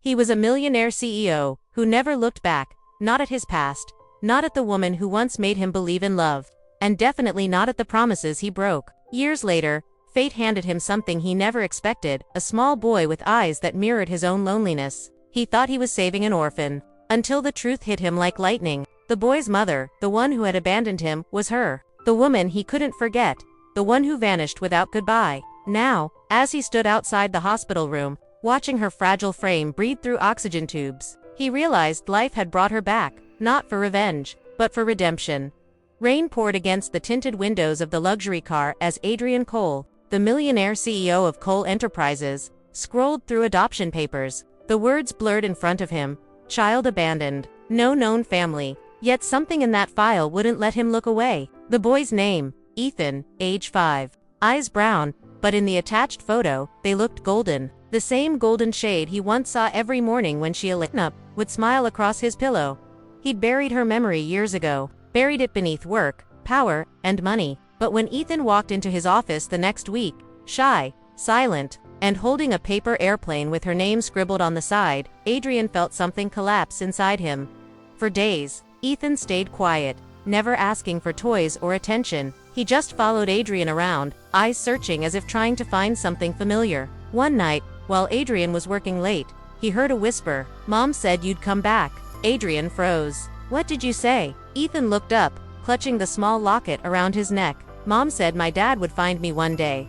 He was a millionaire CEO who never looked back, not at his past, not at the woman who once made him believe in love, and definitely not at the promises he broke. Years later, fate handed him something he never expected, a small boy with eyes that mirrored his own loneliness. He thought he was saving an orphan, until the truth hit him like lightning. The boy's mother, the one who had abandoned him, was her. The woman he couldn't forget, the one who vanished without goodbye. Now, as he stood outside the hospital room, watching her fragile frame breathe through oxygen tubes, he realized life had brought her back, not for revenge, but for redemption. Rain poured against the tinted windows of the luxury car as Adrian Cole, the millionaire CEO of Cole Enterprises, scrolled through adoption papers. The words blurred in front of him: child abandoned, no known family. Yet something in that file wouldn't let him look away. The boy's name: Ethan, age 5. Eyes brown, but in the attached photo, they looked golden. The same golden shade he once saw every morning when she, Elena, would smile across his pillow. He'd buried her memory years ago, buried it beneath work, power, and money. But when Ethan walked into his office the next week, shy, silent, and holding a paper airplane with her name scribbled on the side, Adrian felt something collapse inside him. For days, Ethan stayed quiet, never asking for toys or attention. He just followed Adrian around, eyes searching as if trying to find something familiar. One night, while Adrian was working late, he heard a whisper: "Mom said you'd come back." Adrian froze. "What did you say?" Ethan looked up, clutching the small locket around his neck. "Mom said my dad would find me one day."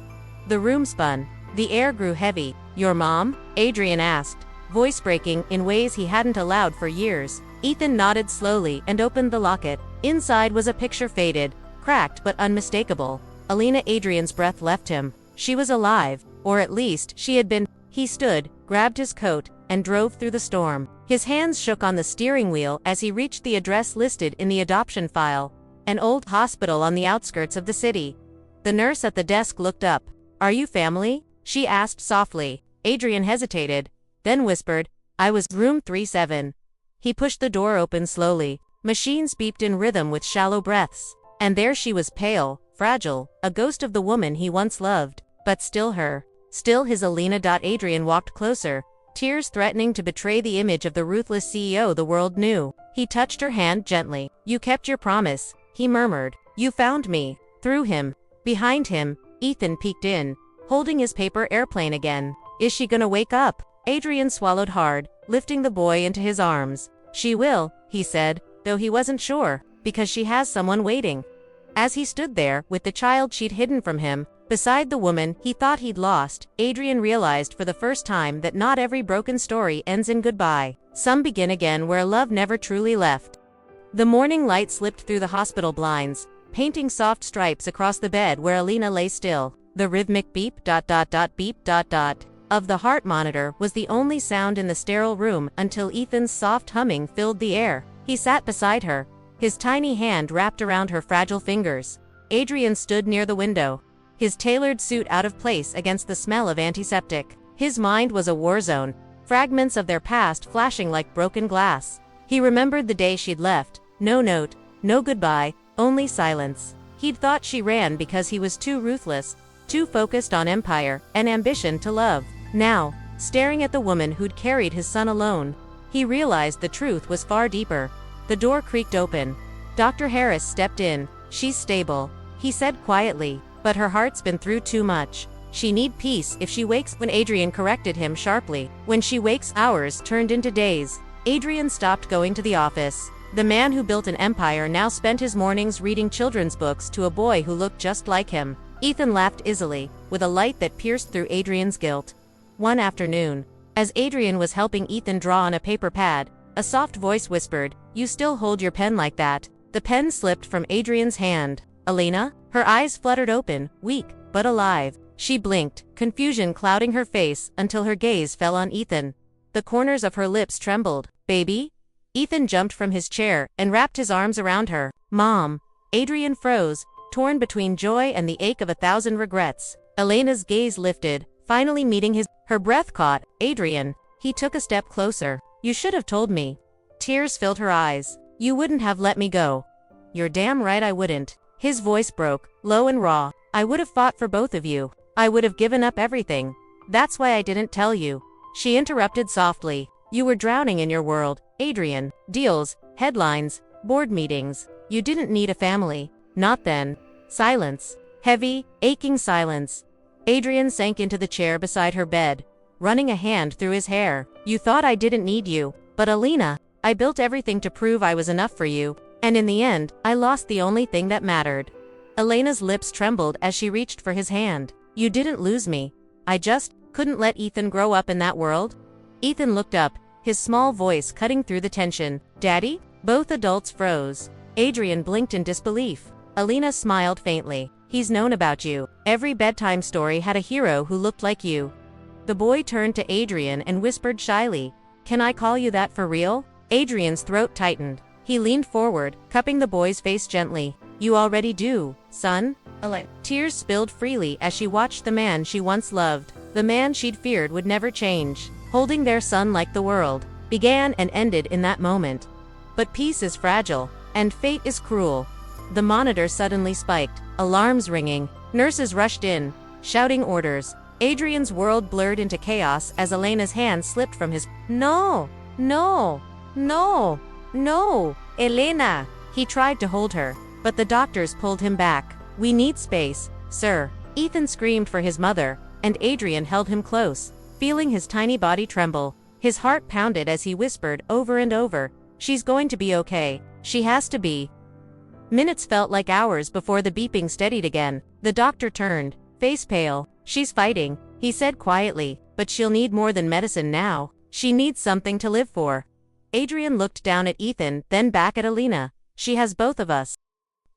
The room spun. The air grew heavy. "Your mom?" Adrian asked, voice breaking in ways he hadn't allowed for years. Ethan nodded slowly and opened the locket. Inside was a picture, faded, cracked but unmistakable. Elena. Adrian's breath left him. She was alive, or at least she had been. He stood, grabbed his coat, and drove through the storm. His hands shook on the steering wheel as he reached the address listed in the adoption file: an old hospital on the outskirts of the city. The nurse at the desk looked up. "Are you family?" she asked softly. Adrian hesitated, then whispered, "I was room 37. He pushed the door open slowly. Machines beeped in rhythm with shallow breaths. And there she was, pale, fragile, a ghost of the woman he once loved, but still her. Still his Elena. Adrian walked closer, tears threatening to betray the image of the ruthless CEO the world knew. He touched her hand gently. "You kept your promise," he murmured. "You found me." Through him, behind him, Ethan peeked in, holding his paper airplane again. "Is she gonna wake up?" Adrian swallowed hard, lifting the boy into his arms. "She will," he said, though he wasn't sure, "because she has someone waiting." As he stood there, with the child she'd hidden from him, beside the woman he thought he'd lost, Adrian realized for the first time that not every broken story ends in goodbye. Some begin again where love never truly left. The morning light slipped through the hospital blinds, painting soft stripes across the bed where Elena lay still. The rhythmic beep ... beep ... of the heart monitor was the only sound in the sterile room until Ethan's soft humming filled the air. He sat beside her, his tiny hand wrapped around her fragile fingers. Adrian stood near the window, his tailored suit out of place against the smell of antiseptic. His mind was a war zone, fragments of their past flashing like broken glass. He remembered the day she'd left. No note, no goodbye, only silence. He'd thought she ran because he was too ruthless, too focused on empire and ambition to love. Now, staring at the woman who'd carried his son alone, he realized the truth was far deeper. The door creaked open. Dr. Harris stepped in. "She's stable," he said quietly, "but her heart's been through too much. She need peace if she wakes." When Adrian corrected him sharply, "When she wakes, hours turned into days." Adrian stopped going to the office. The man who built an empire now spent his mornings reading children's books to a boy who looked just like him. Ethan laughed easily, with a light that pierced through Adrian's guilt. One afternoon, as Adrian was helping Ethan draw on a paper pad, a soft voice whispered, "You still hold your pen like that." The pen slipped from Adrian's hand. "Elena?" Her eyes fluttered open, weak, but alive. She blinked, confusion clouding her face, until her gaze fell on Ethan. The corners of her lips trembled. "Baby?" Ethan jumped from his chair and wrapped his arms around her. "Mom." Adrian froze, torn between joy and the ache of 1,000 regrets. Elena's gaze lifted, finally meeting his. Her breath caught. "Adrian." He took a step closer. "You should have told me." Tears filled her eyes. "You wouldn't have let me go." "You're damn right I wouldn't." His voice broke, low and raw. "I would have fought for both of you. I would have given up everything. That's why I didn't tell you." She interrupted softly. You were drowning in your world, Adrian. Deals, headlines, board meetings. You didn't need a family. Not then. Silence. Heavy, aching silence. Adrian sank into the chair beside her bed, running a hand through his hair. You thought I didn't need you, but Alina, I built everything to prove I was enough for you, and in the end, I lost the only thing that mattered. Elena's lips trembled as she reached for his hand. You didn't lose me. I just couldn't let Ethan grow up in that world. Ethan looked up, his small voice cutting through the tension. Daddy? Both adults froze. Adrian blinked in disbelief. Alina smiled faintly. He's known about you. Every bedtime story had a hero who looked like you. The boy turned to Adrian and whispered shyly, Can I call you that for real? Adrian's throat tightened. He leaned forward, cupping the boy's face gently. You already do, son. Tears spilled freely as she watched the man she once loved, the man she'd feared would never change, holding their son like the world, began and ended in that moment. But peace is fragile, and fate is cruel. The monitor suddenly spiked, alarms ringing, nurses rushed in, shouting orders. Adrian's world blurred into chaos as Elena's hand slipped from his. No, no, no, no, Elena! He tried to hold her, but the doctors pulled him back. We need space, sir. Ethan screamed for his mother, and Adrian held him close, feeling his tiny body tremble. His heart pounded as he whispered over and over, She's going to be okay. She has to be. Minutes felt like hours before the beeping steadied again. The doctor turned, face pale. She's fighting, he said quietly, but she'll need more than medicine now. She needs something to live for. Adrian looked down at Ethan, then back at Alina. She has both of us.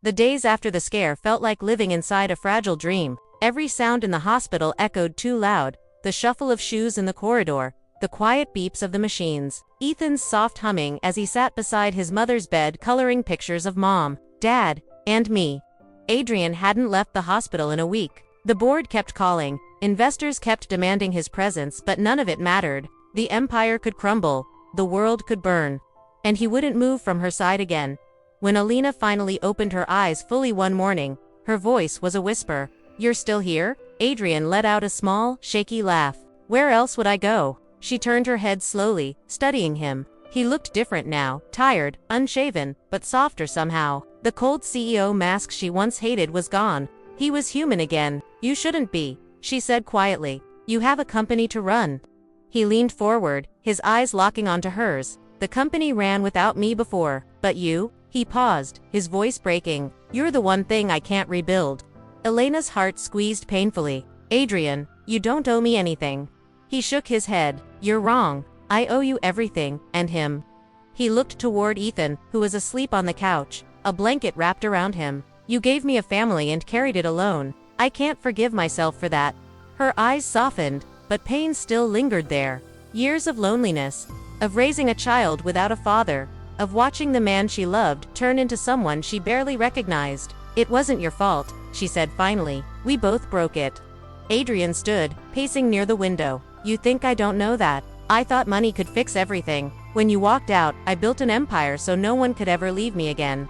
The days after the scare felt like living inside a fragile dream. Every sound in the hospital echoed too loud, the shuffle of shoes in the corridor, the quiet beeps of the machines, Ethan's soft humming as he sat beside his mother's bed coloring pictures of Mom, Dad, and me. Adrian hadn't left the hospital in a week. The board kept calling, investors kept demanding his presence, but none of it mattered. The empire could crumble, the world could burn, and he wouldn't move from her side again. When Alina finally opened her eyes fully one morning, her voice was a whisper. You're still here? Adrian let out a small, shaky laugh. Where else would I go? She turned her head slowly, studying him. He looked different now, tired, unshaven, but softer somehow. The cold CEO mask she once hated was gone. He was human again. You shouldn't be, she said quietly. You have a company to run. He leaned forward, his eyes locking onto hers. The company ran without me before, but you? He paused, his voice breaking. You're the one thing I can't rebuild. Elena's heart squeezed painfully. Adrian, you don't owe me anything. He shook his head. You're wrong. I owe you everything, and him. He looked toward Ethan, who was asleep on the couch, a blanket wrapped around him. You gave me a family and carried it alone. I can't forgive myself for that. Her eyes softened, but pain still lingered there. Years of loneliness, of raising a child without a father, of watching the man she loved turn into someone she barely recognized. It wasn't your fault, she said finally. We both broke it. Adrian stood, pacing near the window. You think I don't know that? I thought money could fix everything. When you walked out, I built an empire so no one could ever leave me again.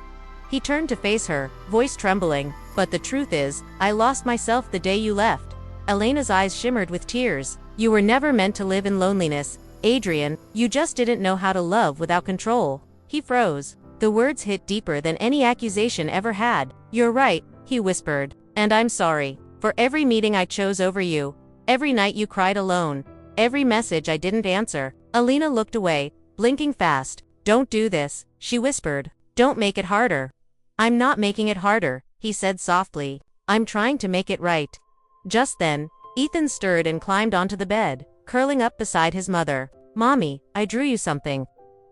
He turned to face her, voice trembling. But the truth is, I lost myself the day you left. Elena's eyes shimmered with tears. You were never meant to live in loneliness, Adrian. You just didn't know how to love without control. He froze. The words hit deeper than any accusation ever had. You're right, he whispered. And I'm sorry. For every meeting I chose over you. Every night you cried alone. Every message I didn't answer. Alina looked away, blinking fast. Don't do this, she whispered. Don't make it harder. I'm not making it harder, he said softly. I'm trying to make it right. Just then, Ethan stirred and climbed onto the bed, curling up beside his mother. Mommy, I drew you something.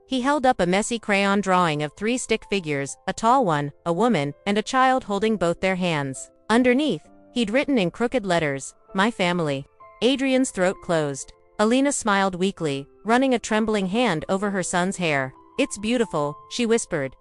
He held up a messy crayon drawing of 3 stick figures, a tall one, a woman, and a child holding both their hands. Underneath, he'd written in crooked letters, My family. Adrian's throat closed. Alina smiled weakly, running a trembling hand over her son's hair. It's beautiful, she whispered.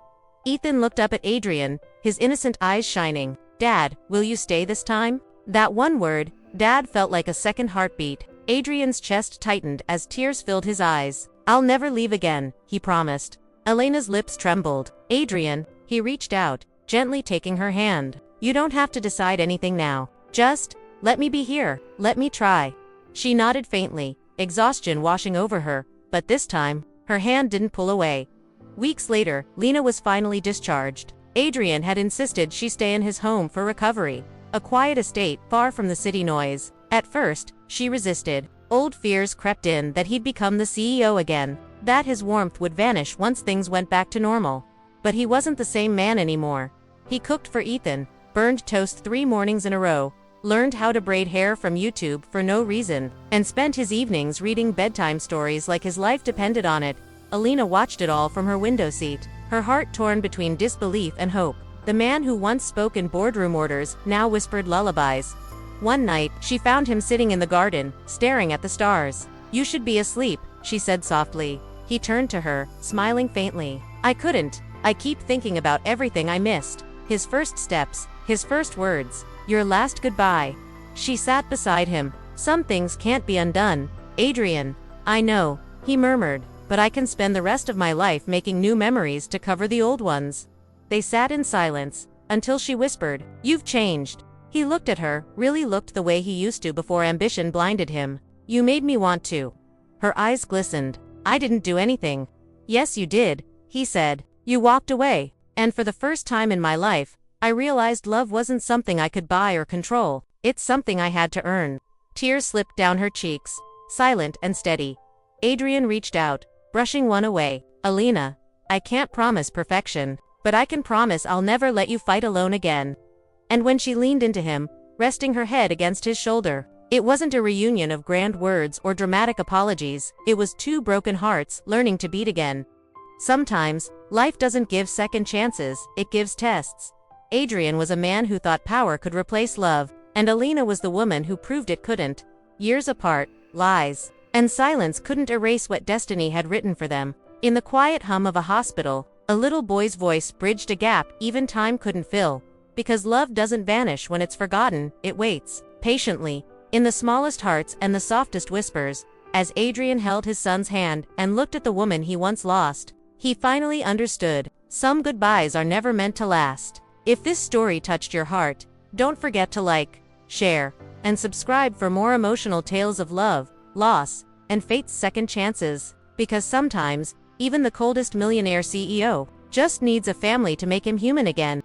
Ethan looked up at Adrian, his innocent eyes shining. Dad, will you stay this time? That one word, Dad, felt like a second heartbeat. Adrian's chest tightened as tears filled his eyes. I'll never leave again, he promised. Elena's lips trembled. Adrian, he reached out, gently taking her hand. You don't have to decide anything now. Just, let me be here, let me try. She nodded faintly, exhaustion washing over her, But this time, her hand didn't pull away. Weeks later, Lena was finally discharged. Adrian had insisted she stay in his home for recovery, a quiet estate far from the city noise. At first, she resisted. Old fears crept in that he'd become the CEO again, that his warmth would vanish once things went back to normal. But he wasn't the same man anymore. He cooked for Ethan, burned toast 3 mornings in a row, learned how to braid hair from YouTube for no reason, and spent his evenings reading bedtime stories like his life depended on it. Alina watched it all from her window seat, her heart torn between disbelief and hope. The man who once spoke in boardroom orders now whispered lullabies. One night, she found him sitting in the garden, staring at the stars. "You should be asleep," she said softly. He turned to her, smiling faintly. "I couldn't. I keep thinking about everything I missed. His first steps, his first words, your last goodbye." She sat beside him. "Some things can't be undone, Adrian." "I know," he murmured, "but I can spend the rest of my life making new memories to cover the old ones." They sat in silence, until she whispered, "You've changed." He looked at her, really looked the way he used to before ambition blinded him. "You made me want to." Her eyes glistened. "I didn't do anything." "Yes, you did," he said. "You walked away. And for the first time in my life, I realized love wasn't something I could buy or control. It's something I had to earn." Tears slipped down her cheeks, silent and steady. Adrian reached out, brushing one away. "Alina, I can't promise perfection, but I can promise I'll never let you fight alone again." And when she leaned into him, resting her head against his shoulder, it wasn't a reunion of grand words or dramatic apologies, it was 2 broken hearts learning to beat again. Sometimes, life doesn't give second chances, it gives tests. Adrian was a man who thought power could replace love, and Alina was the woman who proved it couldn't. Years apart, lies and silence couldn't erase what destiny had written for them. In the quiet hum of a hospital, a little boy's voice bridged a gap even time couldn't fill. Because love doesn't vanish when it's forgotten, it waits, patiently, in the smallest hearts and the softest whispers. As Adrian held his son's hand and looked at the woman he once lost, he finally understood. Some goodbyes are never meant to last. If this story touched your heart, don't forget to like, share, and subscribe for more emotional tales of love, loss, and fate's second chances. Because sometimes, even the coldest millionaire CEO just needs a family to make him human again.